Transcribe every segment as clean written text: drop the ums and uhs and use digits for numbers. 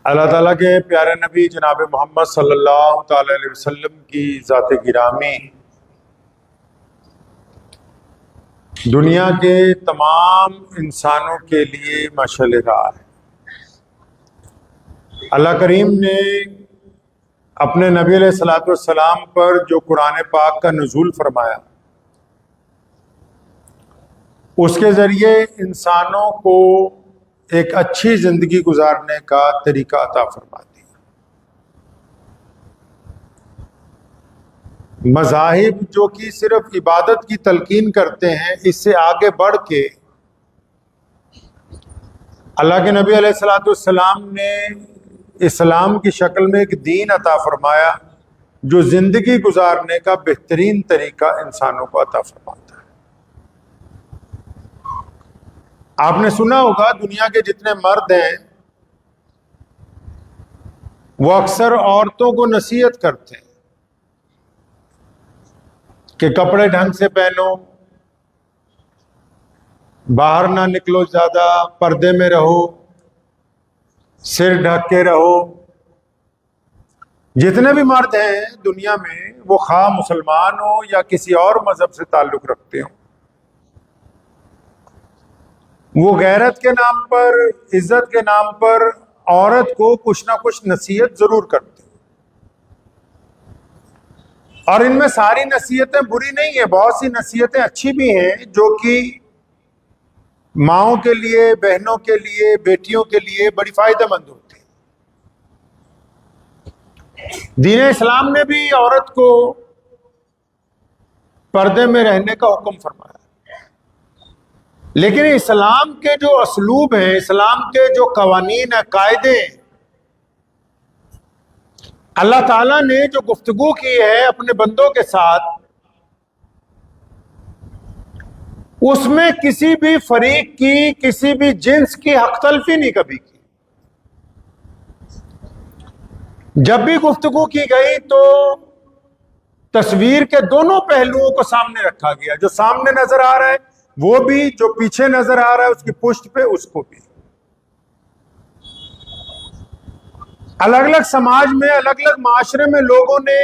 اللہ تعالیٰ کے پیارے نبی جناب محمد صلی اللہ تعالی علیہ وسلم کی ذات گرامی دنیا کے تمام انسانوں کے لیے مشعل راہ ہے۔ اللہ کریم نے اپنے نبی علیہ الصلوۃ والسلام پر جو قرآن پاک کا نزول فرمایا، اس کے ذریعے انسانوں کو ایک اچھی زندگی گزارنے کا طریقہ عطا فرما دیا۔ مذاہب جو کہ صرف عبادت کی تلقین کرتے ہیں، اس سے آگے بڑھ کے اللہ کے نبی علیہ الصلوۃ والسلام نے اسلام کی شکل میں ایک دین عطا فرمایا جو زندگی گزارنے کا بہترین طریقہ انسانوں کو عطا فرماتا ہے۔ آپ نے سنا ہوگا دنیا کے جتنے مرد ہیں وہ اکثر عورتوں کو نصیحت کرتے ہیں کہ کپڑے ڈھنگ سے پہنو، باہر نہ نکلو، زیادہ پردے میں رہو، سر ڈھک کے رہو۔ جتنے بھی مرد ہیں دنیا میں، وہ خواہ مسلمان ہو یا کسی اور مذہب سے تعلق رکھتے ہوں، وہ غیرت کے نام پر، عزت کے نام پر عورت کو کچھ نہ کچھ نصیحت ضرور کرتے ہیں۔ اور ان میں ساری نصیحتیں بری نہیں ہیں، بہت سی نصیحتیں اچھی بھی ہیں جو کہ ماؤں کے لیے، بہنوں کے لیے، بیٹیوں کے لیے بڑی فائدہ مند ہوتی ہیں۔ دین اسلام نے بھی عورت کو پردے میں رہنے کا حکم فرمایا، لیکن اسلام کے جو اسلوب ہیں، اسلام کے جو قوانین ہیں، قاعدے ہیں، اللہ تعالیٰ نے جو گفتگو کی ہے اپنے بندوں کے ساتھ، اس میں کسی بھی فریق کی، کسی بھی جنس کی حق تلفی نہیں کبھی کی۔ جب بھی گفتگو کی گئی تو تصویر کے دونوں پہلوؤں کو سامنے رکھا گیا، جو سامنے نظر آ رہا ہے وہ بھی، جو پیچھے نظر آ رہا ہے اس کی پشت پہ اس کو بھی۔ الگ الگ سماج میں، الگ الگ معاشرے میں لوگوں نے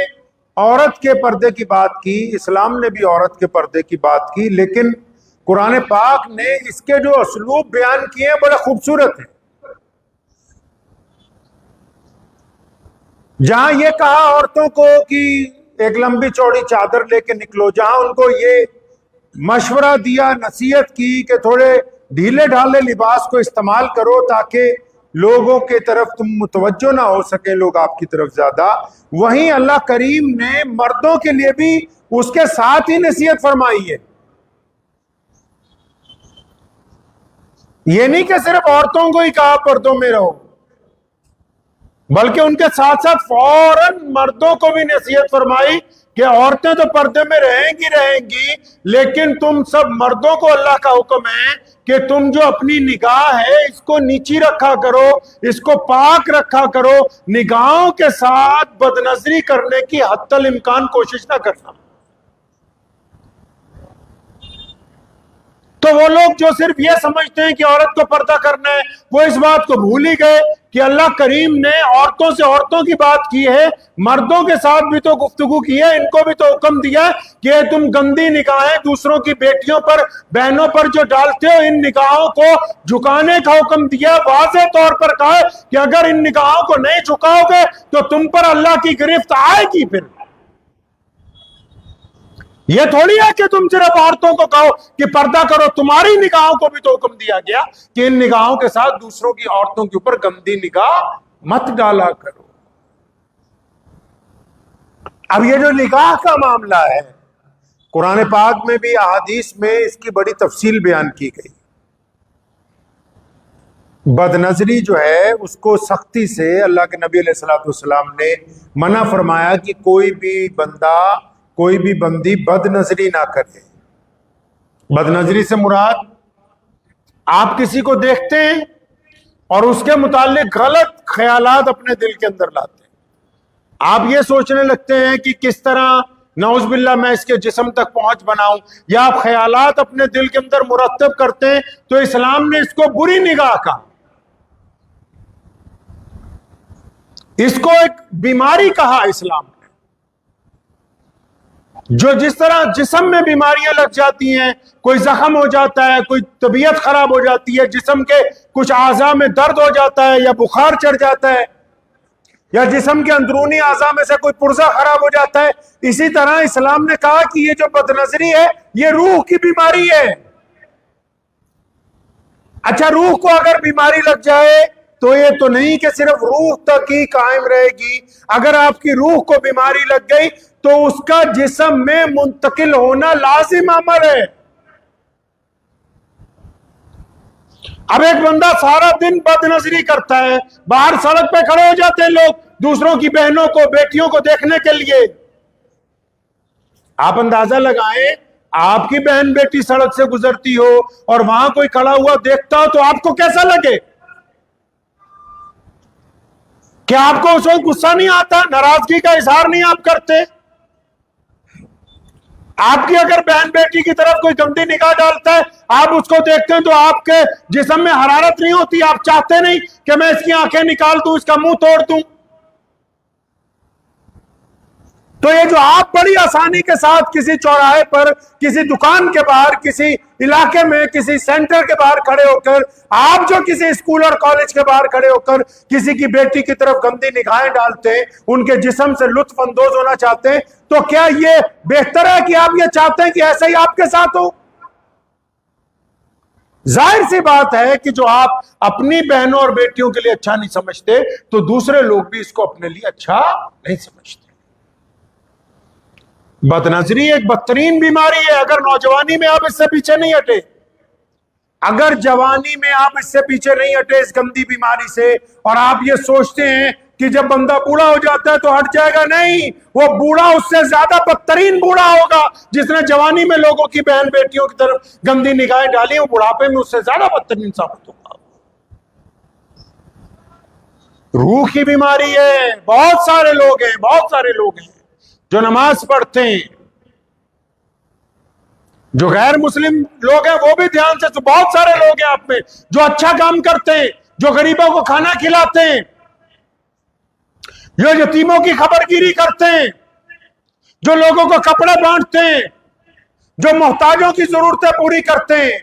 عورت کے پردے کی بات کی، اسلام نے بھی عورت کے پردے کی بات کی، لیکن قرآن پاک نے اس کے جو اسلوب بیان کیے ہیں بڑے خوبصورت ہیں۔ جہاں یہ کہا عورتوں کو کہ ایک لمبی چوڑی چادر لے کے نکلو، جہاں ان کو یہ مشورہ دیا، نصیحت کی کہ تھوڑے ڈھیلے ڈھالے لباس کو استعمال کرو تاکہ لوگوں کی طرف تم متوجہ نہ ہو سکے، لوگ آپ کی طرف زیادہ، وہیں اللہ کریم نے مردوں کے لیے بھی اس کے ساتھ ہی نصیحت فرمائی ہے۔ یہ نہیں کہ صرف عورتوں کو ہی کہا پردوں میں رہو، بلکہ ان کے ساتھ ساتھ فوراً مردوں کو بھی نصیحت فرمائی کہ عورتیں تو پردے میں رہیں گی، لیکن تم سب مردوں کو اللہ کا حکم ہے کہ تم جو اپنی نگاہ ہے اس کو نیچی رکھا کرو، اس کو پاک رکھا کرو، نگاہوں کے ساتھ بدنظری کرنے کی حتی الامکان کوشش نہ کرنا۔ تو وہ لوگ جو صرف یہ سمجھتے ہیں کہ عورت کو پردہ کرنا ہے، وہ اس بات کو بھول ہی گئے کہ اللہ کریم نے عورتوں سے عورتوں کی بات کی ہے، مردوں کے ساتھ بھی تو گفتگو کی ہے، ان کو بھی تو حکم دیا کہ تم گندی نگاہیں دوسروں کی بیٹیوں پر، بہنوں پر جو ڈالتے ہو، ان نگاہوں کو جھکانے کا حکم دیا۔ واضح طور پر کہا کہ اگر ان نگاہوں کو نہیں جھکاؤ گے تو تم پر اللہ کی گرفت آئے گی۔ پھر یہ تھوڑی ہے کہ تم صرف عورتوں کو کہو کہ پردہ کرو، تمہاری نگاہوں کو بھی تو حکم دیا گیا کہ ان نگاہوں کے ساتھ دوسروں کی عورتوں کے اوپر گندی نگاہ مت ڈالا کرو۔ اب یہ جو نگاہ کا معاملہ ہے، قرآن پاک میں بھی، احادیث میں اس کی بڑی تفصیل بیان کی گئی۔ بد نظری جو ہے اس کو سختی سے اللہ کے نبی علیہ الصلوۃ والسلام نے منع فرمایا کہ کوئی بھی بندہ، کوئی بھی بندی بد نظری نہ کرے۔ بد نظری سے مراد آپ کسی کو دیکھتے ہیں اور اس کے متعلق غلط خیالات اپنے دل کے اندر لاتے ہیں، آپ یہ سوچنے لگتے ہیں کہ کس طرح نعوذ باللہ میں اس کے جسم تک پہنچ بناؤں، یا آپ خیالات اپنے دل کے اندر مرتب کرتے ہیں، تو اسلام نے اس کو بری نگاہ کہا۔ اس کو ایک بیماری کہا اسلام نے. جو جس طرح جسم میں بیماریاں لگ جاتی ہیں، کوئی زخم ہو جاتا ہے، کوئی طبیعت خراب ہو جاتی ہے، جسم کے کچھ اعضاء میں درد ہو جاتا ہے یا بخار چڑھ جاتا ہے، یا جسم کے اندرونی اعضاء میں سے کوئی پرزہ خراب ہو جاتا ہے، اسی طرح اسلام نے کہا کہ یہ جو بد نظری ہے یہ روح کی بیماری ہے. اچھا، روح کو اگر بیماری لگ جائے تو یہ تو نہیں کہ صرف روح تک ہی قائم رہے گی. اگر آپ کی روح کو بیماری لگ گئی تو اس کا جسم میں منتقل ہونا لازم امر ہے. اب ایک بندہ سارا دن بد نظری کرتا ہے، باہر سڑک پہ کھڑے ہو جاتے ہیں لوگ دوسروں کی بہنوں کو، بیٹیوں کو دیکھنے کے لیے. آپ اندازہ لگائیں، آپ کی بہن بیٹی سڑک سے گزرتی ہو اور وہاں کوئی کھڑا ہوا دیکھتا ہو تو آپ کو کیسا لگے؟ کیا آپ کو اس وقت غصہ نہیں آتا؟ ناراضگی کا اظہار نہیں آپ کرتے؟ آپ کی اگر بہن بیٹی کی طرف کوئی گندی نگاہ ڈالتا ہے، آپ اس کو دیکھتے ہیں تو آپ کے جسم میں حرارت نہیں ہوتی؟ آپ چاہتے نہیں کہ میں اس کی آنکھیں نکال دوں، اس کا منہ توڑ دوں؟ تو یہ جو آپ بڑی آسانی کے ساتھ کسی چوراہے پر، کسی دکان کے باہر، کسی علاقے میں، کسی سینٹر کے باہر کھڑے ہو کر، آپ جو کسی اسکول اور کالج کے باہر کھڑے ہو کر کسی کی بیٹی کی طرف گندی نگاہیں ڈالتے ہیں، ان کے جسم سے لطف اندوز ہونا چاہتے ہیں، تو کیا یہ بہتر ہے کہ آپ یہ چاہتے ہیں کہ ایسا ہی آپ کے ساتھ ہو؟ ظاہر سی بات ہے کہ جو آپ اپنی بہنوں اور بیٹیوں کے لیے اچھا نہیں سمجھتے تو دوسرے لوگ بھی اس کو اپنے لیے اچھا نہیں سمجھتے. بد نظری ایک بدترین بیماری ہے. اگر نوجوانی میں آپ اس سے پیچھے نہیں ہٹے، اگر جوانی میں آپ اس سے پیچھے نہیں ہٹے اس گندی بیماری سے، اور آپ یہ سوچتے ہیں کہ جب بندہ بوڑھا ہو جاتا ہے تو ہٹ جائے گا، نہیں، وہ بوڑھا اس سے زیادہ بدترین بوڑھا ہوگا. جس نے جوانی میں لوگوں کی بہن بیٹیوں کی طرف گندی نگاہیں ڈالی، وہ بڑھاپے میں اس سے زیادہ بدترین ثابت ہوگا. روح کی بیماری ہے. بہت سارے لوگ ہیں جو نماز پڑھتے ہیں، جو غیر مسلم لوگ ہیں وہ بھی دھیان سے، تو بہت سارے لوگ ہیں آپ میں جو اچھا کام کرتے ہیں، جو غریبوں کو کھانا کھلاتے ہیں، جو یتیموں کی خبرگیری کرتے ہیں، جو لوگوں کو کپڑے بانٹتے ہیں، جو محتاجوں کی ضرورتیں پوری کرتے ہیں،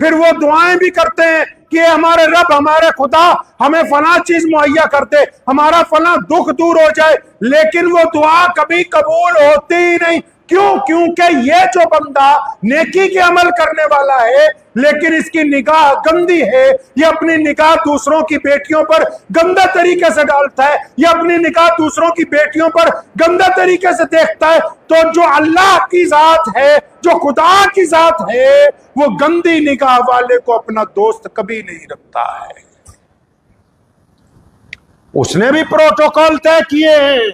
پھر وہ دعائیں بھی کرتے ہیں کہ ہمارے رب، ہمارے خدا ہمیں فلاں چیز مہیا کر دے، ہمارا فلاں دکھ دور ہو جائے، لیکن وہ دعا کبھی قبول ہوتی ہی نہیں. کیوں؟ کیونکہ یہ جو بندہ نیکی کے عمل کرنے والا ہے لیکن اس کی نگاہ گندی ہے، یہ اپنی نگاہ دوسروں کی بیٹیوں پر گندے طریقے سے ڈالتا ہے، یہ اپنی نگاہ دوسروں کی بیٹیوں پر گندے طریقے سے دیکھتا ہے، تو جو اللہ کی ذات ہے، جو خدا کی ذات ہے، وہ گندی نگاہ والے کو اپنا دوست کبھی نہیں رکھتا ہے. اس نے بھی پروٹوکول طے کیے ہیں.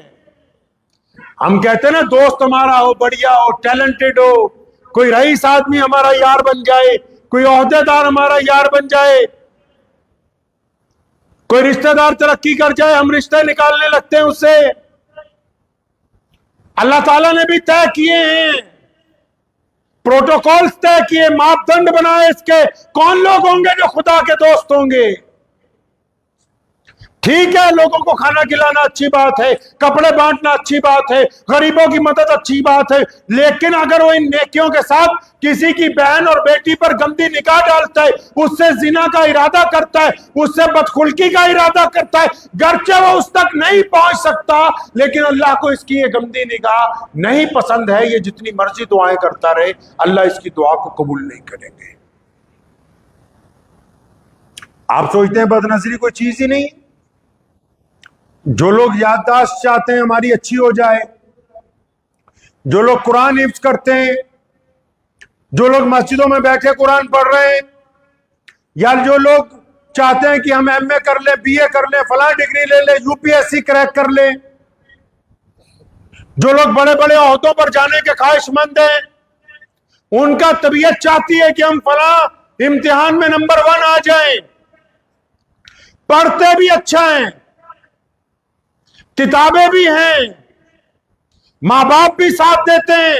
ہم کہتے ہیں نا، دوست ہمارا ہو، بڑھیا ہو، ٹیلنٹڈ ہو، کوئی رئیس آدمی ہمارا یار بن جائے، کوئی عہدے دار ہمارا یار بن جائے، کوئی رشتہ دار ترقی کر جائے، ہم رشتے نکالنے لگتے ہیں اس سے. اللہ تعالیٰ نے بھی طے کیے ہیں، پروٹوکولز طے کیے، ماپدنڈ بنائے اس کے کون لوگ ہوں گے جو خدا کے دوست ہوں گے. ٹھیک ہے، لوگوں کو کھانا کھلانا اچھی بات ہے، کپڑے بانٹنا اچھی بات ہے، غریبوں کی مدد اچھی بات ہے، لیکن اگر وہ ان نیکیوں کے ساتھ کسی کی بہن اور بیٹی پر گندی نگاہ ڈالتا ہے، اس سے زنا کا ارادہ کرتا ہے، اس سے بدخلقی کا ارادہ کرتا ہے، گرچہ وہ اس تک نہیں پہنچ سکتا لیکن اللہ کو اس کی یہ گندی نگاہ نہیں پسند ہے، یہ جتنی مرضی دعائیں کرتا رہے، اللہ اس کی دعا کو قبول نہیں کریں گے. آپ سوچتے ہیں بد نظری کوئی چیز ہی نہیں؟ جو لوگ یادداشت چاہتے ہیں ہماری اچھی ہو جائے، جو لوگ قرآن حفظ کرتے ہیں، جو لوگ مسجدوں میں بیٹھے قرآن پڑھ رہے ہیں، یا جو لوگ چاہتے ہیں کہ ہم ایم اے کر لیں، بی اے کر لیں، فلاں ڈگری لے لیں، U P S C crack کر لیں، جو لوگ بڑے بڑے عہدوں پر جانے کے خواہش مند ہیں، ان کا طبیعت چاہتی ہے کہ ہم فلاں امتحان میں نمبر 1 آ جائیں، پڑھتے بھی اچھا ہیں، کتابیں بھی ہیں، ماں باپ بھی ساتھ دیتے ہیں،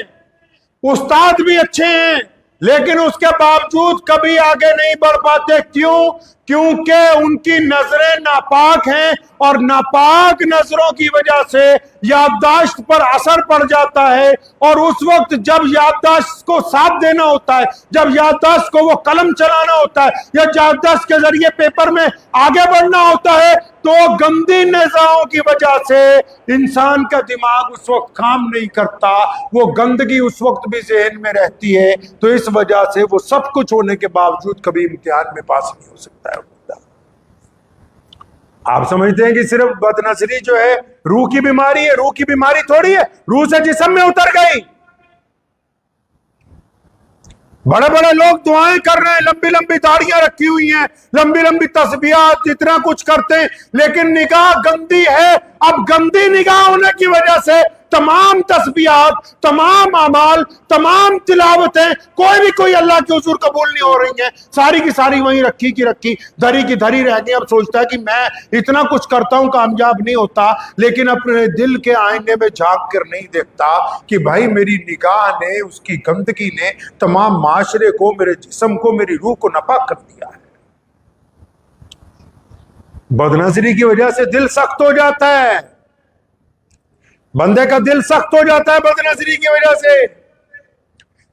استاد بھی اچھے ہیں، لیکن اس کے باوجود کبھی آگے نہیں بڑھ پاتے. کیوں؟ کیونکہ ان کی نظریں ناپاک ہیں، اور ناپاک نظروں کی وجہ سے یادداشت پر اثر پڑ جاتا ہے. اور اس وقت جب یادداشت کو ساتھ دینا ہوتا ہے، جب یادداشت کو وہ قلم چلانا ہوتا ہے، یا یادداشت کے ذریعے پیپر میں آگے بڑھنا ہوتا ہے، تو گندی نظروں کی وجہ سے انسان کا دماغ اس وقت کام نہیں کرتا، وہ گندگی اس وقت بھی ذہن میں رہتی ہے. تو اس وجہ سے وہ سب کچھ ہونے کے باوجود کبھی امتحان میں پاس نہیں ہو سکتا ہے. آپ سمجھتے ہیں کہ صرف بد نظری جو ہے روح کی بیماری ہے؟ روح کی بیماری تھوڑی ہے، روح سے جسم میں اتر گئی. بڑے بڑے لوگ دعائیں کر رہے ہیں، لمبی لمبی داڑیاں رکھی ہوئی ہیں، لمبی لمبی تسبیحات، اتنا کچھ کرتے ہیں، لیکن نگاہ گندی ہے. اب گندی نگاہ ہونے کی وجہ سے تمام تسبیحات، تمام اعمال، تمام تلاوتیں کوئی اللہ کے حضور قبول نہیں ہو رہی ہیں. ساری کی ساری وہیں رکھی کی رکھی، دھری کی دھری رہ گئی. اب سوچتا ہے کہ میں اتنا کچھ کرتا ہوں، کامیاب نہیں ہوتا، لیکن اپنے دل کے آئینے میں جھانک کر نہیں دیکھتا کہ بھائی میری نگاہ نے، اس کی گندگی نے تمام معاشرے کو، میرے جسم کو، میری روح کو ناپاک کر دیا ہے. بدنظری کی وجہ سے دل سخت ہو جاتا ہے، بندے کا دل سخت ہو جاتا ہے بدنظری کی وجہ سے.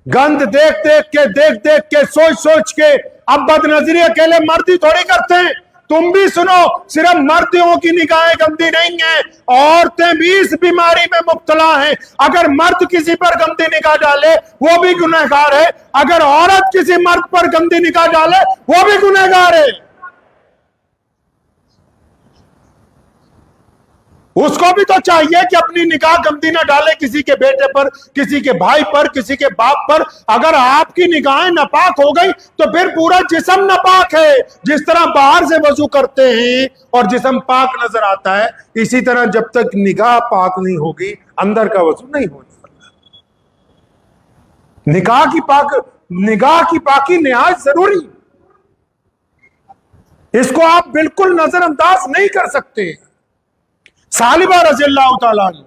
گند دیکھ دیکھ کے سوچ سوچ کے. اب بدنظری اکیلے مرد ہی تھوڑی کرتے ہیں، تم بھی سنو، صرف مردوں کی نگاہیں گندی نہیں ہیں، عورتیں بھی اس بیماری میں مبتلا ہیں. اگر مرد کسی پر گندی نگاہ ڈالے وہ بھی گنہگار ہے، اگر عورت کسی مرد پر گندی نگاہ ڈالے وہ بھی گنہگار ہے. اس کو بھی تو چاہیے کہ اپنی نگاہ گندی نہ ڈالے کسی کے بیٹے پر، کسی کے بھائی پر، کسی کے باپ پر. اگر آپ کی نگاہیں ناپاک ہو گئی تو پھر پورا جسم ناپاک ہے. جس طرح باہر سے وضو کرتے ہیں اور جسم پاک نظر آتا ہے، اسی طرح جب تک نگاہ پاک نہیں ہوگی اندر کا وضو نہیں ہوگا. نگاہ کی پاکی نہایت ضروری، اس کو آپ بالکل نظر انداز نہیں کر سکتے. ثعلبہ رضی اللہ تعالیٰ عنہ،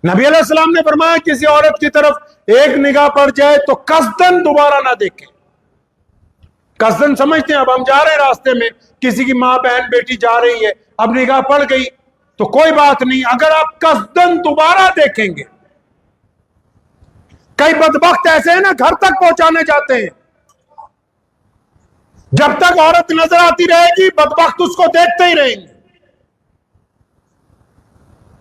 نبی علیہ السلام نے فرمایا کسی عورت کی طرف ایک نگاہ پڑ جائے تو قصدن دوبارہ نہ دیکھیں. قصدن سمجھتے ہیں؟ اب ہم جا رہے ہیں راستے میں، کسی کی ماں بہن بیٹی جا رہی ہے، اب نگاہ پڑ گئی تو کوئی بات نہیں. اگر آپ قصدن دوبارہ دیکھیں گے، کئی بدبخت ایسے ہیں نا گھر تک پہنچانے جاتے ہیں، جب تک عورت نظر آتی رہے گی بدبخت اس کو دیکھتے ہی رہیں گے.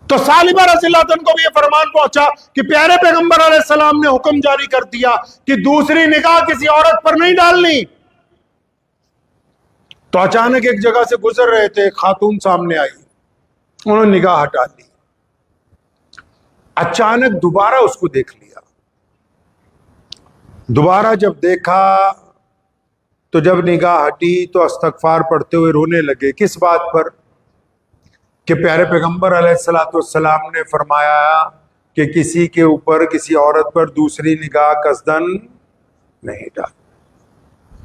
تو ثعلبہ رضی اللہ عنہ کو بھی یہ فرمان پہنچا کہ پیارے پیغمبر علیہ السلام نے حکم جاری کر دیا کہ دوسری نگاہ کسی عورت پر نہیں ڈالنی. تو اچانک ایک جگہ سے گزر رہے تھے، ایک خاتون سامنے آئی، انہوں نے نگاہ ہٹا لی. اچانک دوبارہ اس کو دیکھ لیا. دوبارہ جب دیکھا تو جب نگاہ ہٹی تو استغفار پڑھتے ہوئے رونے لگے. کس بات پر؟ کہ پیارے پیغمبر علیہ السلام نے فرمایا کہ کسی کے اوپر، کسی عورت پر دوسری نگاہ قصدن نہیں ڈال.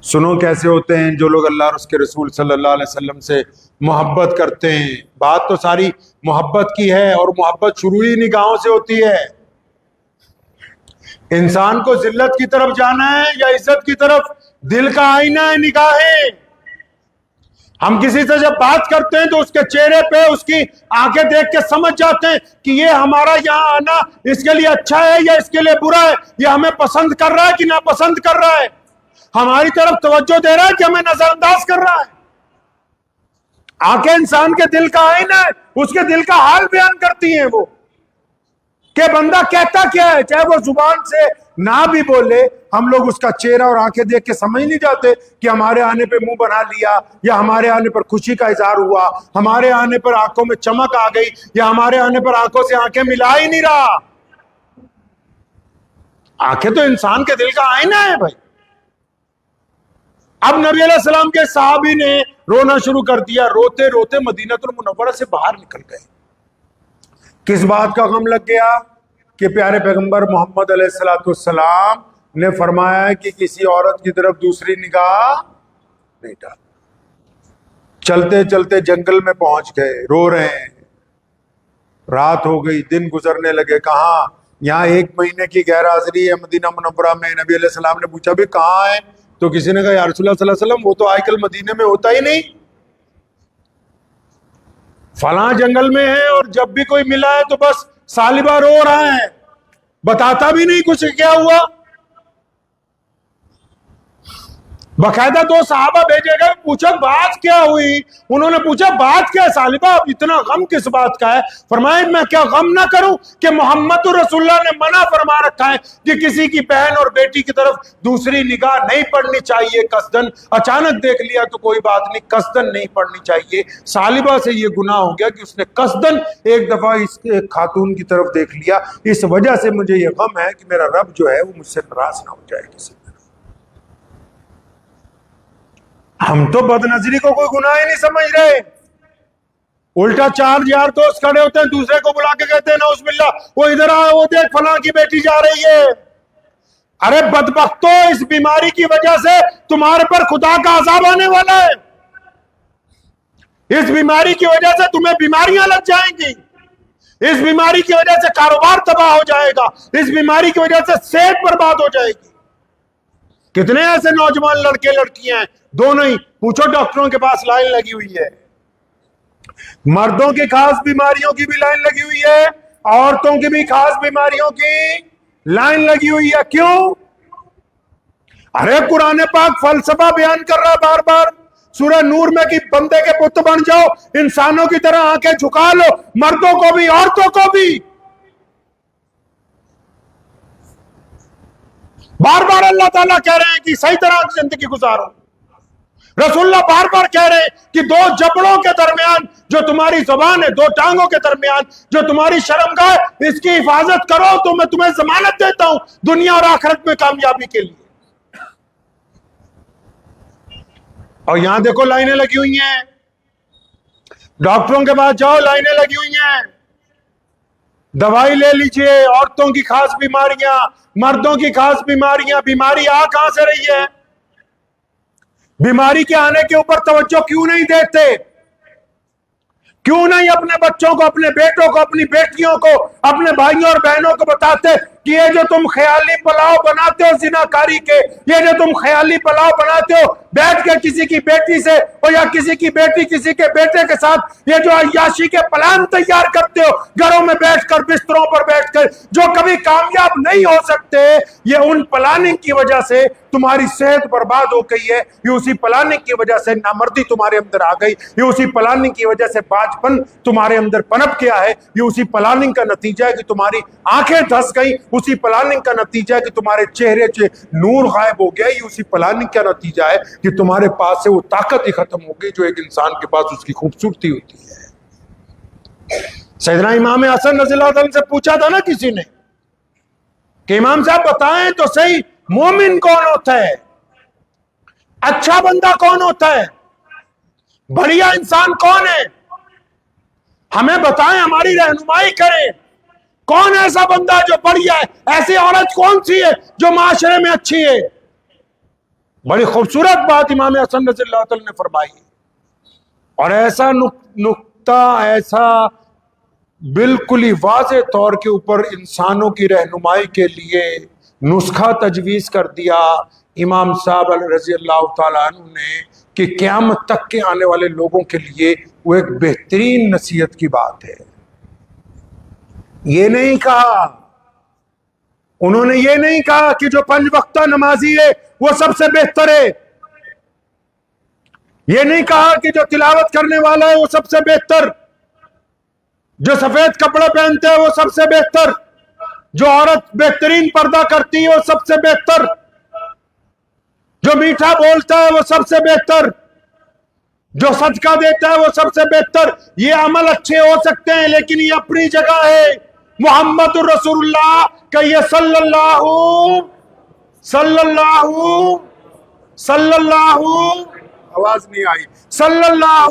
سنو کیسے ہوتے ہیں جو لوگ اللہ اور اس کے رسول صلی اللہ علیہ وسلم سے محبت کرتے ہیں. بات تو ساری محبت کی ہے، اور محبت شروع ہی نگاہوں سے ہوتی ہے. انسان کو ذلت کی طرف جانا ہے یا عزت کی طرف؟ دل کا آئینہ ہے نگاہیں. ہم کسی سے جب بات کرتے ہیں تو اس کے چہرے پہ اس کی آنکھیں دیکھ کے سمجھ جاتے ہیں کہ یہ ہمارا یہاں آنا اس کے لیے اچھا ہے یا اس کے لیے برا ہے، یہ ہمیں پسند کر رہا ہے کہ ناپسند کر رہا ہے، ہماری طرف توجہ دے رہا ہے کہ ہمیں نظر انداز کر رہا ہے. آنکھیں انسان کے دل کا آئینہ ہے، اس کے دل کا حال بیان کرتی ہیں وہ کہ بندہ کہتا کیا ہے. چاہے وہ زبان سے نہ بھی بولے، ہم لوگ اس کا چہرہ اور آنکھیں دیکھ کے سمجھ نہیں جاتے کہ ہمارے آنے پہ منہ بنا لیا، یا ہمارے آنے پر خوشی کا اظہار ہوا، ہمارے آنے پر آنکھوں میں چمک آ گئی، یا ہمارے آنے پر آنکھوں سے آنکھیں ملا ہی نہیں رہا. آنکھیں تو انسان کے دل کا آئینہ ہے بھائی. اب نبی علیہ السلام کے صحابی نے رونا شروع کر دیا. روتے روتے مدینہ المنورہ سے باہر نکل گئے. کس بات کا غم لگ گیا؟ کہ پیارے پیغمبر محمد علیہ السلام نے فرمایا کہ کسی عورت کی طرف دوسری نگاہ نہیں ڈال. چلتے چلتے جنگل میں پہنچ گئے، رو رہے ہیں. رات ہو گئی، دن گزرنے لگے. کہاں؟ یہاں 1 مہینے کی غیر حاضری ہے مدینہ منورہ میں، نبی علیہ السلام نے پوچھا بھی کہاں ہے؟ تو کسی نے کہا یا رسول اللہ صلی اللہ علیہ وسلم وہ تو آج کل مدینے میں ہوتا ہی نہیں، فلاں جنگل میں ہے، اور جب بھی کوئی ملا ہے تو بس سالبہ رو رہا ہے، بتاتا بھی نہیں کچھ کیا ہوا۔ باقاعدہ 2 صحابہ بھیجے گئے، پوچھا بات کیا ہوئی؟ انہوں نے پوچھا بات کیا ہے سالبہ، اب اتنا غم کس بات کا ہے؟ فرمایا میں کیا غم نہ کروں کہ محمد رسول اللہ نے منع فرما رکھا ہے کہ کسی کی بہن اور بیٹی کی طرف دوسری نگاہ نہیں پڑنی چاہیے قصدن، اچانک دیکھ لیا تو کوئی بات نہیں، قصدن نہیں پڑنی چاہیے۔ سالبہ سے یہ گناہ ہو گیا کہ اس نے قصدن ایک دفعہ اس خاتون کی طرف دیکھ لیا، اس وجہ سے مجھے یہ غم ہے کہ میرا رب جو ہے وہ مجھ سے ناراض نہ ہو جائے کسی۔ ہم تو بد نظری کو کوئی گناہ ہی نہیں سمجھ رہے، الٹا 4 یار دوست کھڑے ہوتے ہیں، دوسرے کو بلا کے کہتے ہیں نعوذ باللہ وہ ادھر آ، وہ دیکھ فلاں کی بیٹی جا رہی ہے۔ ارے بدبختو، اس بیماری کی وجہ سے تمہارے پر خدا کا عذاب آنے والا ہے، اس بیماری کی وجہ سے تمہیں بیماریاں لگ جائیں گی، اس بیماری کی وجہ سے کاروبار تباہ ہو جائے گا، اس بیماری کی وجہ سے صحت برباد ہو جائے گی۔ کتنے ایسے نوجوان لڑکے لڑکیاں ہیں، دونوں ہی، پوچھو ڈاکٹروں کے پاس لائن لگی ہوئی ہے، مردوں کی خاص بیماریوں کی بھی لائن لگی ہوئی ہے، عورتوں کی بھی خاص بیماریوں کی لائن لگی ہوئی ہے۔ کیوں؟ ارے قرآن پاک فلسفہ بیان کر رہا ہے بار بار، سورہ نور میں کہ بندے کے پت بن جاؤ، انسانوں کی طرح آنکھیں جھکا لو، مردوں کو بھی عورتوں کو بھی۔ بار بار اللہ تعالیٰ کہہ رہے ہیں کہ صحیح طرح کی زندگی گزارو، رسول اللہ بار بار کہہ رہے ہیں کہ 2 جبڑوں کے درمیان جو تمہاری زبان ہے، 2 ٹانگوں کے درمیان جو تمہاری شرمگاہ ہے، اس کی حفاظت کرو تو میں تمہیں ضمانت دیتا ہوں دنیا اور آخرت میں کامیابی کے لیے۔ اور یہاں دیکھو لائنیں لگی ہوئی ہیں، ڈاکٹروں کے پاس جاؤ لائنیں لگی ہوئی ہیں، دوائی لے لیجئے، عورتوں کی خاص بیماریاں، مردوں کی خاص بیماریاں۔ بیماری آ کہاں سے رہی ہے؟ بیماری کے آنے کے اوپر توجہ کیوں نہیں دیتے؟ کیوں نہیں اپنے بچوں کو، اپنے بیٹوں کو، اپنی بیٹیوں کو، اپنے بھائیوں اور بہنوں کو بتاتے کہ یہ جو تم خیالی پلاؤ بناتے ہو زناکاری کے، یہ جو تم خیالی پلاؤ بناتے ہو بیٹھ کے کسی کی بیٹی سے، اور یا کسی کی بیٹی کسی کے بیٹے کے ساتھ، یہ جو عیاشی کے پلان تیار کرتے ہو گھروں میں بیٹھ کر، بستروں پر بیٹھ کر، جو کبھی کامیاب نہیں ہو سکتے، یہ ان پلاننگ کی وجہ سے تمہاری صحت برباد ہو گئی ہے، یہ اسی پلاننگ کی وجہ سے نامردی تمہارے اندر آ گئی، یہ اسی پلاننگ کی وجہ سے باجپن تمہارے اندر پنپ گیا ہے، یہ اسی پلاننگ کا نتیجہ ہے کہ تمہاری آنکھیں دھس گئی، اسی پلاننگ کا نتیجہ ہے کہ تمہارے چہرے سے نور غائب ہو گیا، یہ اسی پلاننگ کا نتیجہ ہے کہ تمہارے پاس سے وہ طاقت ہی ختم ہو گئی جو ایک انسان کے پاس اس کی خوبصورتی ہوتی ہے۔ سیدنا امام حسن رضی اللہ عنہ سے پوچھا تھا نا کسی نے کہ امام صاحب بتائیں تو صحیح، مومن کون ہوتا ہے؟ اچھا بندہ کون ہوتا ہے؟ بڑھیا انسان کون ہے؟ ہمیں بتائیں، ہماری رہنمائی کریں، کون ایسا بندہ جو بڑھیا ہے؟ ایسی عورت کون سی ہے جو معاشرے میں اچھی ہے؟ بڑی خوبصورت بات امام حسن رضی اللہ عنہ نے فرمائی، اور ایسا نقطہ، ایسا بالکل ہی واضح طور کے اوپر انسانوں کی رہنمائی کے لیے نسخہ تجویز کر دیا امام صاحب رضی اللہ تعالیٰ عنہ نے کہ قیامت تک کے آنے والے لوگوں کے لیے وہ ایک بہترین نصیحت کی بات ہے۔ یہ نہیں کہا، انہوں نے یہ نہیں کہا کہ جو 5 وقتہ نمازی ہے وہ سب سے بہتر ہے، یہ نہیں کہا کہ جو تلاوت کرنے والا ہے وہ سب سے بہتر، جو سفید کپڑے پہنتے ہیں وہ سب سے بہتر، جو عورت بہترین پردہ کرتی ہے وہ سب سے بہتر، جو میٹھا بولتا ہے وہ سب سے بہتر، جو صدقہ دیتا ہے وہ سب سے بہتر۔ یہ عمل اچھے ہو سکتے ہیں لیکن یہ اپنی جگہ ہے۔ محمد رسول اللہ کہ یہ صلی اللہ آواز نہیں آئی، صلی اللہ،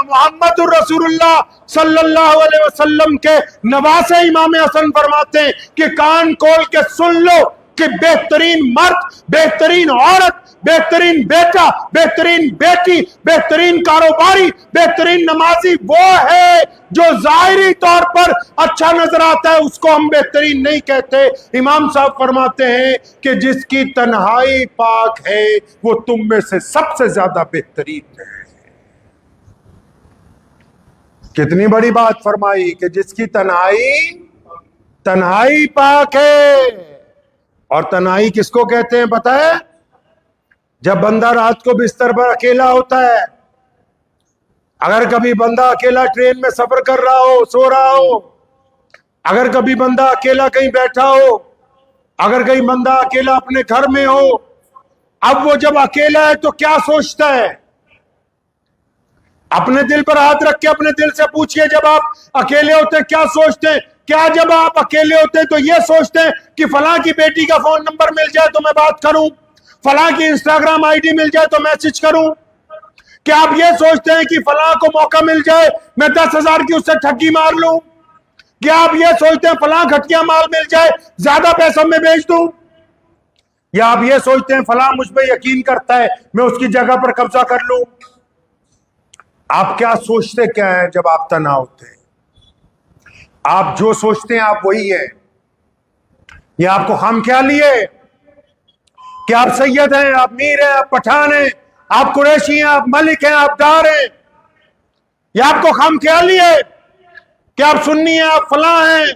محمد الرسول اللہ صلی اللہ علیہ وسلم کے نواسے امام حسن فرماتے ہیں کہ کان کھول کے سن لو کہ بہترین مرد، بہترین عورت، بہترین بیٹا، بہترین بیٹی، بہترین کاروباری، بہترین نمازی وہ ہے جو ظاہری طور پر اچھا نظر آتا ہے، اس کو ہم بہترین نہیں کہتے۔ امام صاحب فرماتے ہیں کہ جس کی تنہائی پاک ہے وہ تم میں سے سب سے زیادہ بہترین ہے۔ کتنی بڑی بات فرمائی کہ جس کی تنہائی پاک ہے۔ اور تنہائی کس کو کہتے ہیں پتہ ہے؟ جب بندہ رات کو بستر پر اکیلا ہوتا ہے، اگر کبھی بندہ اکیلا ٹرین میں سفر کر رہا ہو، سو رہا ہو، اگر کبھی بندہ اکیلا کہیں بیٹھا ہو، اگر کہیں بندہ اکیلا اپنے گھر میں ہو، اب وہ جب اکیلا ہے تو کیا سوچتا ہے؟ اپنے دل پر ہاتھ رکھ کے اپنے دل سے پوچھئے، جب آپ اکیلے ہوتے ہیں کیا سوچتے ہیں؟ کیا جب آپ اکیلے ہوتے ہیں تو یہ سوچتے ہیں کہ فلاں کی بیٹی کا فون نمبر مل جائے تو میں بات کروں، فلاں کی انسٹاگرام آئی ڈی مل جائے تو میسج کروں؟ کیا آپ یہ سوچتے ہیں کہ فلاں کو موقع مل جائے میں 10,000 کی اس سے ٹھگی مار لوں؟ کیا آپ یہ سوچتے ہیں فلاں گھٹیا مال مل جائے زیادہ پیسوں میں بیچ دوں؟ یا آپ یہ سوچتے ہیں فلاں مجھ پہ یقین کرتا ہے میں اس کی جگہ پر قبضہ کر لوں؟ آپ کیا سوچتے کیا ہیں جب آپ تنہا ہوتے ہیں؟ آپ جو سوچتے ہیں آپ وہی ہے؟ یا آپ کو خام خیالی ہے کہ آپ سید ہیں، آپ میر ہیں، آپ پٹھان ہیں، آپ قریشی ہیں، آپ ملک ہیں، آپ ڈار ہیں؟ یا آپ کو خام خیالی ہے کہ آپ سنی ہیں، آپ فلاں ہیں؟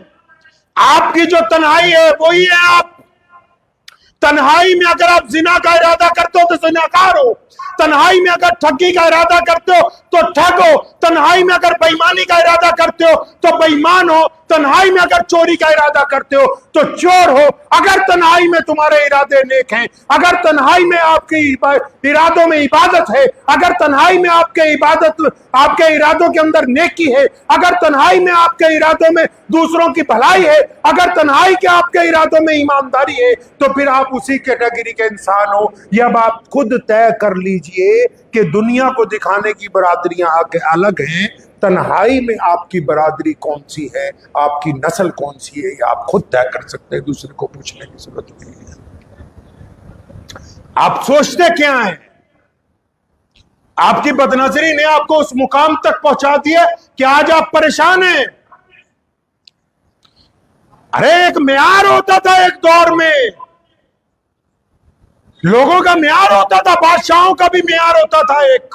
آپ کی جو تنہائی ہے وہی ہے آپ۔ تنہائی میں اگر آپ زنا کا ارادہ کرتے ہو تو زناکار ہو، تنہائی میں اگر ٹھگی کا ارادہ کرتے ہو تو ٹھگ ہو، تنہائی میں اگر بےایمانی کا ارادہ کرتے ہو تو بے ایمان ہو، تنہائی میں اگر چوری کا ارادہ کرتے ہو تو چور ہو۔ اگر تنہائی میں تمہارے ارادے نیک ہیں، اگر تنہائی میں آپ کی ارادوں میں عبادت ہے، اگر تنہائی میں آپ کے ارادوں کے اندر نیکی ہے، اگر تنہائی میں آپ کے ارادوں میں دوسروں کی بھلائی ہے، اگر تنہائی کے آپ کے ارادوں میں ایمانداری ہے، تو پھر آپ اسی کیٹیگری کے انسان ہو۔ یہ اب آپ خود طے کر لیجئے کہ دنیا کو دکھانے کی برادریاں الگ ہیں، تنہائی میں آپ کی برادری کون سی ہے، آپ کی نسل کون سی ہے، یہ آپ خود طے کر سکتے ہیں، دوسرے کو پوچھنے کی ضرورت نہیں ہے۔ آپ سوچتے کیا ہیں؟ آپ کی بدنظری نے آپ کو اس مقام تک پہنچا دیا کہ آج آپ پریشان ہیں۔ ارے ایک معیار ہوتا تھا ایک دور میں، لوگوں کا معیار ہوتا تھا، بادشاہوں کا بھی معیار ہوتا تھا ایک۔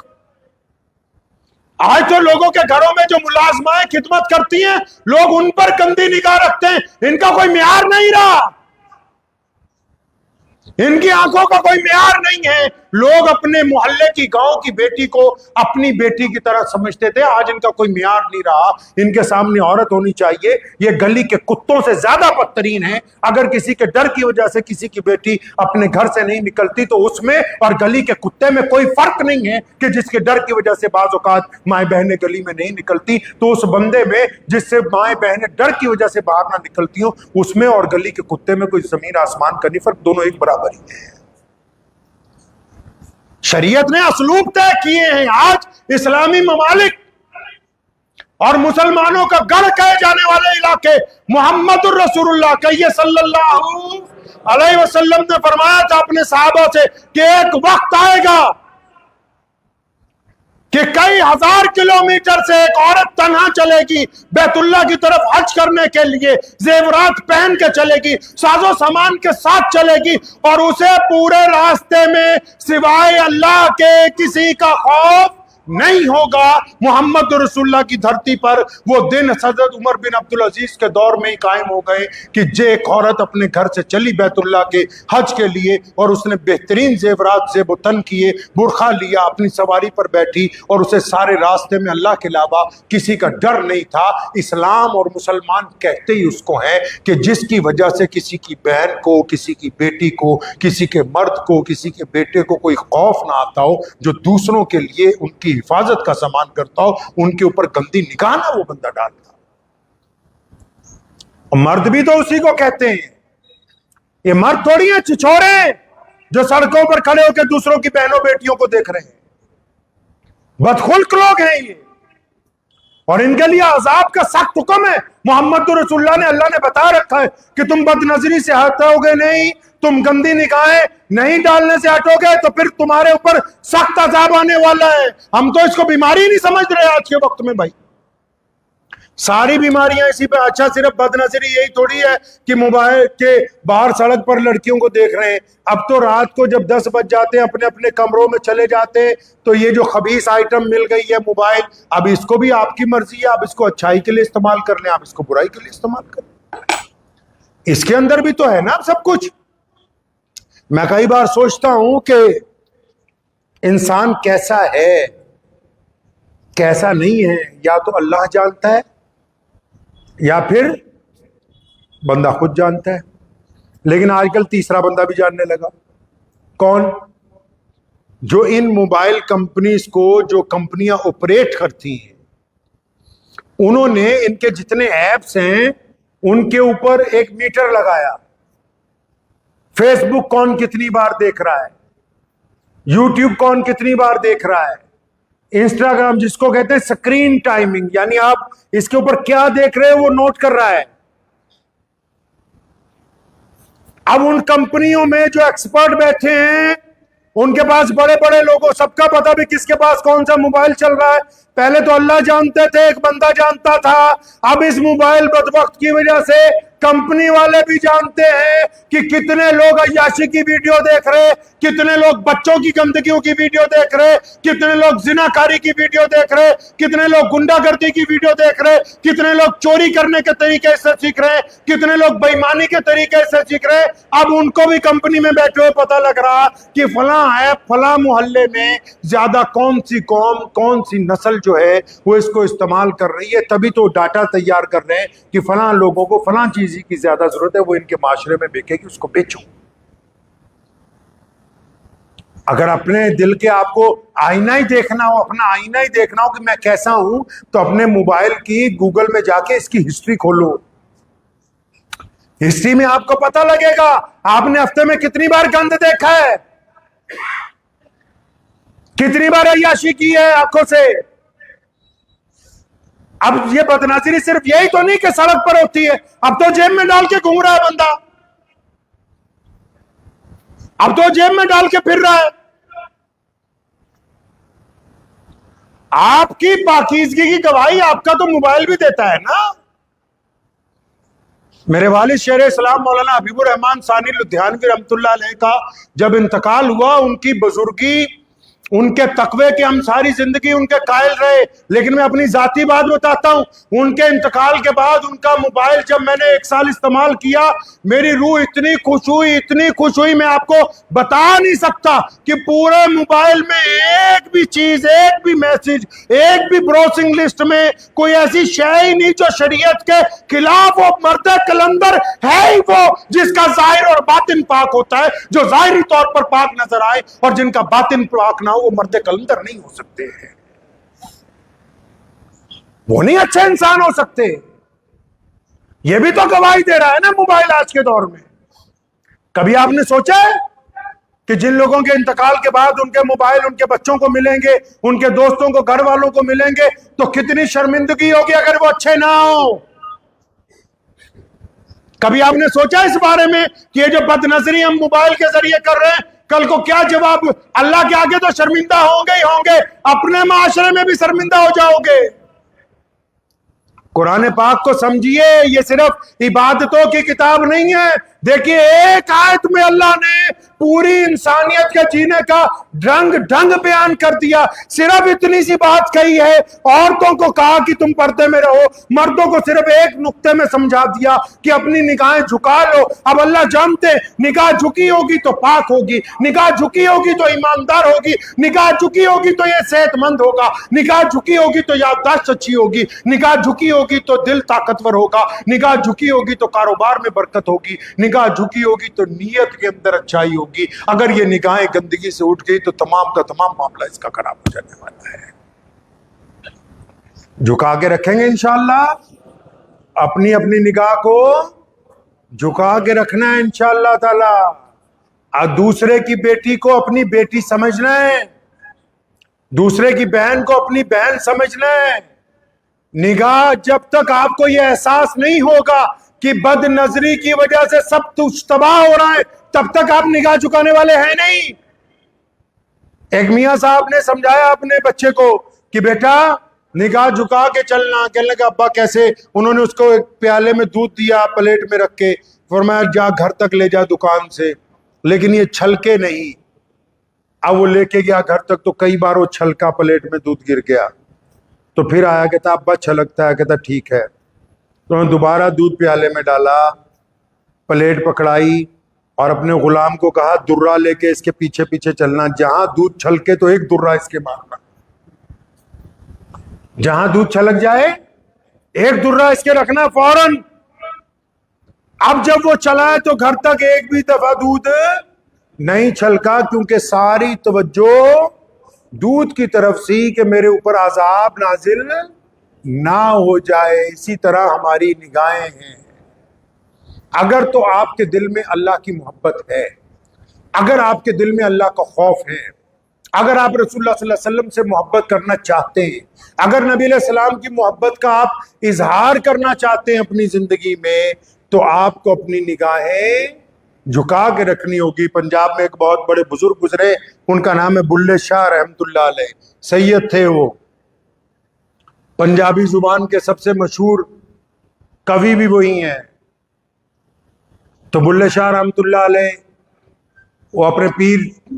آج تو لوگوں کے گھروں میں جو ملازمائیں خدمت کرتی ہیں لوگ ان پر گندی نگاہ رکھتے ہیں، ان کا کوئی معیار نہیں رہا، ان کی آنکھوں کا کوئی معیار نہیں ہے۔ لوگ اپنے محلے کی گاؤں کی بیٹی کو اپنی بیٹی کی طرح سمجھتے تھے، آج ان کا کوئی معیار نہیں رہا۔ ان کے سامنے عورت ہونی چاہیے، یہ گلی کے کتوں سے زیادہ بدترین ہے۔ اگر کسی کے ڈر کی وجہ سے کسی کی بیٹی اپنے گھر سے نہیں نکلتی تو اس میں اور گلی کے کتے میں کوئی فرق نہیں ہے کہ جس کے ڈر کی وجہ سے بعض اوقات مائیں بہنیں گلی میں نہیں نکلتی، تو اس بندے میں جس سے مائیں بہنیں ڈر کی وجہ سے باہر نہ نکلتی ہوں، اس میں اور گلی کے کتے میں کوئی زمین آسمان کا نہیں فرق، دونوں ایک برابر ہی ہیں۔ شریعت نے اسلوب طے کیے ہیں۔ آج اسلامی ممالک اور مسلمانوں کا گڑھ کہے جانے والے علاقے، محمد الرسول اللہ کہیے صلی اللہ علیہ وسلم نے فرمایا تھا اپنے صحابہ سے کہ ایک وقت آئے گا کہ کئی ہزار کلومیٹر سے ایک عورت تنہا چلے گی بیت اللہ کی طرف حج کرنے کے لیے، زیورات پہن کے چلے گی، ساز و سامان کے ساتھ چلے گی، اور اسے پورے راستے میں سوائے اللہ کے کسی کا خوف نہیں ہوگا۔ محمد رسول اللہ کی دھرتی پر وہ دن حضرت عمر بن عبدالعزیز کے دور میں ہی قائم ہو گئے کہ ایک عورت اپنے گھر سے چلی بیت اللہ کے حج کے لیے، اور اس نے بہترین زیورات زیب و تن کیے، برقع لیا، اپنی سواری پر بیٹھی، اور اسے سارے راستے میں اللہ کے علاوہ کسی کا ڈر نہیں تھا۔ اسلام اور مسلمان کہتے ہی اس کو ہیں کہ جس کی وجہ سے کسی کی بہن کو، کسی کی بیٹی کو، کسی کے مرد کو، کسی کے بیٹے کو کوئی خوف نہ آتا ہو، جو دوسروں کے لیے ان کی حفاظت کا سامان کرتا ہو، ان کے اوپر گندی نگاہ نہ وہ بندہ ڈالتا۔ مرد بھی تو اسی کو کہتے ہیں، یہ مرد تھوڑی ہیں چھچورے جو سڑکوں پر کھڑے ہو کے دوسروں کی بہنوں بیٹیوں کو دیکھ رہے ہیں، بدخلق لوگ ہیں یہ، اور ان کے لیے عذاب کا سخت حکم ہے۔ محمد تو رسول اللہ نے، اللہ نے بتا رکھا ہے کہ تم بد نظری سے ہٹو گے نہیں، تم گندی نگاہیں نہیں ڈالنے سے ہٹو گے تو پھر تمہارے اوپر سخت عذاب آنے والا ہے۔ ہم تو اس کو بیماری نہیں سمجھ رہے آج کے وقت میں بھائی، ساری بیماریاں اسی پہ۔ اچھا صرف بد نظری یہی تھوڑی ہے کہ موبائل کے باہر سڑک پر لڑکیوں کو دیکھ رہے ہیں، اب تو رات کو جب 10 بج جاتے ہیں اپنے اپنے کمروں میں چلے جاتے ہیں تو یہ جو خبیث آئٹم مل گئی ہے موبائل، اب اس کو بھی آپ کی مرضی ہے، آپ اس کو اچھائی کے لیے استعمال کر لیں، آپ اس کو برائی کے لیے استعمال کر لیں، اس کے اندر بھی تو ہے نا سب کچھ۔ میں کئی بار سوچتا ہوں کہ انسان کیسا ہے کیسا نہیں ہے، یا تو اللہ جانتا ہے یا پھر بندہ خود جانتا ہے، لیکن آج کل تیسرا بندہ بھی جاننے لگا۔ کون؟ جو ان موبائل کمپنیز کو، جو کمپنیاں آپریٹ کرتی ہیں، انہوں نے ان کے جتنے ایپس ہیں ان کے اوپر ایک میٹر لگایا، فیس بک کون کتنی بار دیکھ رہا ہے، یوٹیوب کون کتنی بار دیکھ رہا ہے، انسٹاگرام جس کو کہتے ہیں سکرین ٹائمنگ، یعنی آپ اس کے اوپر کیا دیکھ رہے ہیں وہ نوٹ کر رہا ہے۔ اب ان کمپنیوں میں جو ایکسپرٹ بیٹھے ہیں، ان کے پاس بڑے بڑے لوگوں، سب کا پتا بھی کس کے پاس کون سا موبائل چل رہا ہے۔ پہلے تو اللہ جانتے تھے، ایک بندہ جانتا تھا، اب اس موبائل بدبخت کی وجہ سے کمپنی والے بھی جانتے ہیں کہ کتنے لوگ عیاشی کی ویڈیو دیکھ رہے، کتنے لوگ بچوں کی گندگیوں کی ویڈیو دیکھ رہے، کتنے لوگ زناکاری کی ویڈیو دیکھ رہے، کتنے لوگ گنڈا گردی کی ویڈیو دیکھ رہے، کتنے لوگ چوری کرنے کے طریقے سے سیکھ رہے، کتنے لوگ بے ایمانی کے طریقے سے سیکھ رہے۔ اب ان کو بھی کمپنی میں بیٹھے ہوئے پتہ لگ رہا کہ فلاں ایپ فلاں محلے میں زیادہ کون سی قوم، کون سی نسل جو ہے وہ اس کو استعمال کر رہی ہے، تبھی تو ڈاٹا تیار کر رہے ہیں کہ فلاں لوگوں کو فلاں چیز کی زیادہ ضرورت ہے، وہ ان کے معاشرے میں بکے گی، اس کو بیچو۔ اگر اپنے دل کے آپ کو آئینہ ہی دیکھنا ہو، اپنا آئینہ ہی دیکھنا ہو کہ میں کیسا ہوں، تو اپنے موبائل کی گوگل میں جا کے اس کی ہسٹری کھولو، ہسٹری میں آپ کو پتہ لگے گا آپ نے ہفتے میں کتنی بار گند دیکھا ہے، کتنی بار عیاشی کی ہے آنکھوں سے۔ اب یہ بدنظری صرف یہی تو نہیں کہ سڑک پر ہوتی ہے، اب تو جیب میں ڈال کے گھوم رہا ہے بندہ، اب تو جیب میں ڈال کے پھر رہا ہے۔ آپ کی پاکیزگی کی گواہی آپ کا تو موبائل بھی دیتا ہے نا۔ میرے والد شیخ اسلام مولانا حبیب الرحمان ثانی لدھیانوی رحمۃ اللہ علیہ کا جب انتقال ہوا، ان کی بزرگی، ان کے تقوی کے ہم ساری زندگی ان کے قائل رہے، لیکن میں اپنی ذاتی بات بتاتا ہوں، ان کے انتقال کے بعد ان کا موبائل جب میں نے 1 سال استعمال کیا، میری روح اتنی خوش ہوئی، اتنی خوش ہوئی، میں آپ کو بتا نہیں سکتا کہ پورے موبائل میں ایک بھی چیز، ایک بھی میسج، ایک بھی براؤزنگ لسٹ میں کوئی ایسی شے ہی نہیں جو شریعت کے خلاف ہو۔ مرد کلندر ہے ہی وہ جس کا ظاہر اور باطن پاک ہوتا ہے، جو ظاہری طور پر پاک نظر آئے، اور جن کا باطن پاک نہ ہو وہ مرد کلندر نہیں ہو سکتے ہیں، وہ نہیں اچھے انسان ہو سکتے۔ یہ بھی تو گواہی دے رہا ہے نا موبائل آج کے دور میں۔ کبھی آپ نے سوچا ہے کہ جن لوگوں کے انتقال کے بعد ان کے موبائل ان کے بچوں کو ملیں گے، ان کے دوستوں کو، گھر والوں کو ملیں گے، تو کتنی شرمندگی ہوگی اگر وہ اچھے نہ ہو؟ کبھی آپ نے سوچا اس بارے میں کہ یہ جو بد نظری ہم موبائل کے ذریعے کر رہے ہیں، کل کو کیا جواب؟ اللہ کے آگے تو شرمندہ ہوں گے ہی ہوں گے، اپنے معاشرے میں بھی شرمندہ ہو جاؤ گے۔ قرآن پاک کو سمجھیے، یہ صرف عبادتوں کی کتاب نہیں ہے۔ دیکھیے ایک آیت میں اللہ نے پوری انسانیت کے جینے کا ڈھنگ بیان کر دیا۔ صرف اتنی سی بات کہی ہے، عورتوں کو کہا کہ تم پردے میں رہو، مردوں کو صرف ایک نقطے میں سمجھا دیا کہ اپنی نگاہیں جھکا لو۔ اب اللہ جانتے نگاہ جھکی ہوگی تو پاک ہوگی، نگاہ جھکی ہوگی تو ایماندار ہوگی، نگاہ جھکی ہوگی تو یہ صحت مند ہوگا، نگاہ جھکی ہوگی تو یادداشت اچھی ہوگی، نگاہ جھکی ہوگی تو دل طاقتور ہوگا، نگاہ جھکی ہوگی تو کاروبار میں برکت ہوگی، نگاہ جھکی ہوگی تو نیت کے اندر اچھائی ہوگی۔ اگر یہ نگاہیں گندگی سے اٹھ گئی تو تمام کا تمام معاملہ اس کا خراب ہو جانے والا ہے۔ جھکا کے رکھیں گے انشاءاللہ، اپنی اپنی نگاہ کو جھکا کے رکھنا ہے انشاءاللہ تعالی، اور دوسرے کی بیٹی کو اپنی بیٹی سمجھنا ہے، دوسرے کی بہن کو اپنی بہن سمجھنا ہے، نگاہ جب تک آپ کو یہ احساس نہیں ہوگا کہ بد نظری کی وجہ سے سب کچھ تباہ ہو رہا ہے، تب تک آپ نگاہ جھکانے والے ہیں نہیں۔ ایک میاں صاحب نے سمجھایا اپنے بچے کو کہ بیٹا نگاہ جھکا کے چلنا۔ کہنے لگا ابا کیسے؟ انہوں نے اس کو ایک پیالے میں دودھ دیا پلیٹ میں رکھ کے، فرمایا جا گھر تک لے جا دکان سے، لیکن یہ چھلکے نہیں۔ اب وہ لے کے گیا گھر تک تو کئی بار وہ چھلکا پلیٹ میں دودھ گر گیا، تو پھر آیا کہتا ابا چھلکتا ہے، کہتا ٹھیک ہے۔ تو انہوں نے دوبارہ دودھ پیالے میں ڈالا، پلیٹ پکڑائی اور اپنے غلام کو کہا درہ لے کے اس کے پیچھے پیچھے چلنا، جہاں دودھ چھلکے تو ایک درہ اس کے مارنا، جہاں دودھ چھلک جائے ایک درہ اس کے رکھنا فوراً۔ اب جب وہ چلا ہے تو گھر تک ایک بھی دفعہ دودھ نہیں چھلکا، کیونکہ ساری توجہ دودھ کی طرف سی کہ میرے اوپر عذاب نازل نہ ہو جائے۔ اسی طرح ہماری نگاہیں ہیں، اگر تو آپ کے دل میں اللہ کی محبت ہے، اگر آپ کے دل میں اللہ کا خوف ہے، اگر آپ رسول اللہ صلی اللہ علیہ وسلم سے محبت کرنا چاہتے ہیں، اگر نبی علیہ السلام کی محبت کا آپ اظہار کرنا چاہتے ہیں اپنی زندگی میں، تو آپ کو اپنی نگاہیں جھکا کے رکھنی ہوگی۔ پنجاب میں ایک بہت بڑے بزرگ گزرے، ان کا نام ہے بلے شاہ رحمت اللہ علیہ، سید تھے وہ، پنجابی زبان کے سب سے مشہور کوی بھی وہی ہیں۔ تو بلے شاہ رحمت اللہ علیہ وہ اپنے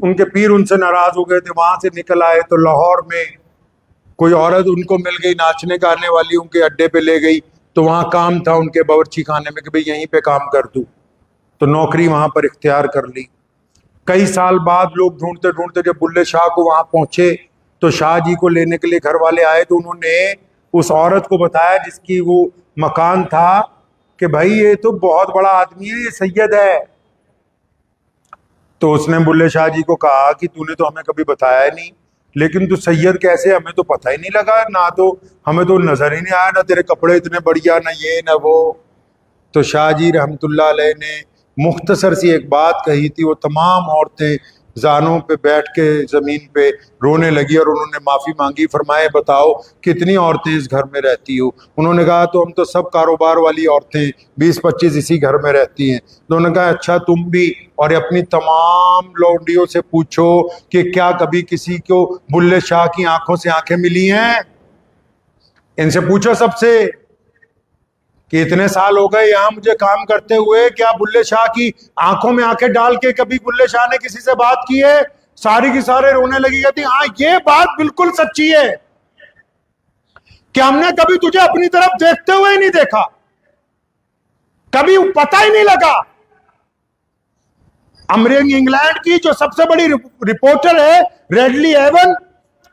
ان کے پیر ان سے ناراض ہو گئے تھے، وہاں سے نکل آئے تو لاہور میں کوئی عورت ان کو مل گئی ناچنے گانے والی، ان کے اڈے پہ لے گئی، تو وہاں کام تھا ان کے باورچی خانے میں کہ بھئی یہیں پہ کام کر دوں، تو نوکری وہاں پر اختیار کر لی۔ کئی سال بعد لوگ ڈھونڈتے ڈھونڈتے جب بلے شاہ کو وہاں پہنچے تو شاہ جی کو لینے کے لیے گھر والے آئے، تو انہوں نے اس عورت کو بتایا جس کی وہ مکان تھا کہ بھائی یہ تو بہت بڑا آدمی ہے، یہ سید ہے۔ تو اس نے بلے شاہ جی کو کہا کہ تو نے تو ہمیں کبھی بتایا ہی نہیں، لیکن تو سید کیسے؟ ہمیں تو پتہ ہی نہیں لگا، نہ تو ہمیں تو نظر ہی نہیں آیا، نہ تیرے کپڑے اتنے بڑھیا، نہ یہ نہ وہ۔ تو شاہ جی رحمت اللہ علیہ نے مختصر سی ایک بات کہی تھی، وہ تمام عورتیں زانوں پہ بیٹھ کے زمین پہ رونے لگی اور انہوں نے معافی مانگی۔ فرمائے بتاؤ کتنی عورتیں اس گھر میں رہتی ہو؟ انہوں نے کہا تو ہم تو سب کاروبار والی عورتیں 20-25 اسی گھر میں رہتی ہیں۔ انہوں نے کہا اچھا تم بھی، اور اپنی تمام لونڈیوں سے پوچھو کہ کیا کبھی کسی کو بلے شاہ کی آنکھوں سے آنکھیں ملی ہیں؟ ان سے پوچھو سب سے کہ اتنے سال ہو گئے یہاں مجھے کام کرتے ہوئے، کیا بلے شاہ کی آنکھوں میں آنکھیں ڈال کے کبھی بلے شاہ نے کسی سے بات کی ہے؟ ساری کی سارے رونے لگی، کہتی ہاں یہ بات بالکل سچی ہے کہ ہم نے کبھی تجھے اپنی طرف دیکھتے ہوئے ہی نہیں دیکھا، کبھی پتہ ہی نہیں لگا۔ انگلینڈ کی جو سب سے بڑی رپورٹر ہے ریڈلی ایون،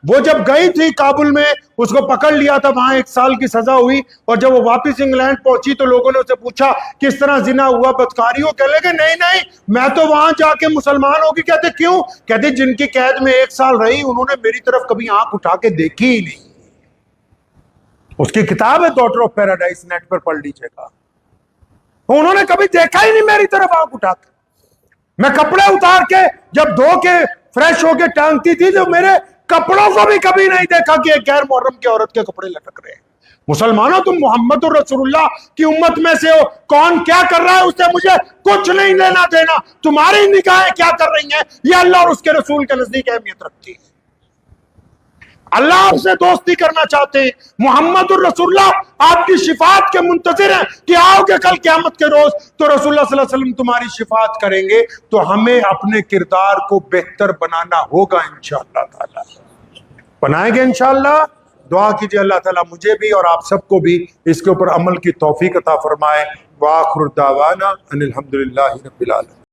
وہ جب گئی تھی کابل میں، اس کو پکڑ لیا تھا، وہاں 1 سال کی سزا ہوئی، اور جب وہ واپس انگلینڈ پہنچی تو لوگوں نے اسے پوچھا کس طرح زنا ہوا، بدکاری ہو؟ کہنے لگے نہیں میں تو وہاں جا کے مسلمان ہوگی۔ کہتے کیوں؟ کہتے جن کی قید میں 1 سال رہی انہوں نے میری طرف کبھی آنکھ اٹھا کے دیکھی ہی نہیں۔ اس کی کتاب ہے ڈاٹر آف پیراڈائز، نیٹ پر پڑھ لیجیے گا، انہوں نے کبھی دیکھا ہی نہیں میری طرف آنکھ اٹھا کے۔ میں کپڑے اتار کے جب دھو کے فریش ہو کے ٹانگتی تھی تو میرے کپڑوں کو بھی کبھی نہیں دیکھا کہ ایک غیر محرم کی عورت کے کپڑے لٹک رہے ہیں۔ مسلمانوں تم محمد الرسول اللہ کی امت میں سے ہو، کون کیا کر رہا ہے اس سے مجھے کچھ نہیں لینا دینا، تمہاری نگاہیں کیا کر رہی ہیں یہ اللہ اور اس کے رسول کے نزدیک اہمیت رکھتی ہے۔ اللہ آپ سے دوستی کرنا چاہتے ہیں، محمد الرسول اللہ آپ کی شفاعت کے منتظر ہیں کہ آؤ گے کل قیامت کے روز تو رسول اللہ صلی اللہ علیہ وسلم تمہاری شفاعت کریں گے۔ تو ہمیں اپنے کردار کو بہتر بنانا ہوگا انشاءاللہ تعالی، بنائیں گے انشاءاللہ۔ دعا کیجئے اللہ تعالیٰ مجھے بھی اور آپ سب کو بھی اس کے اوپر عمل کی توفیق عطا فرمائے۔ وآخر دعوانا ان الحمدللہ رب العالمین۔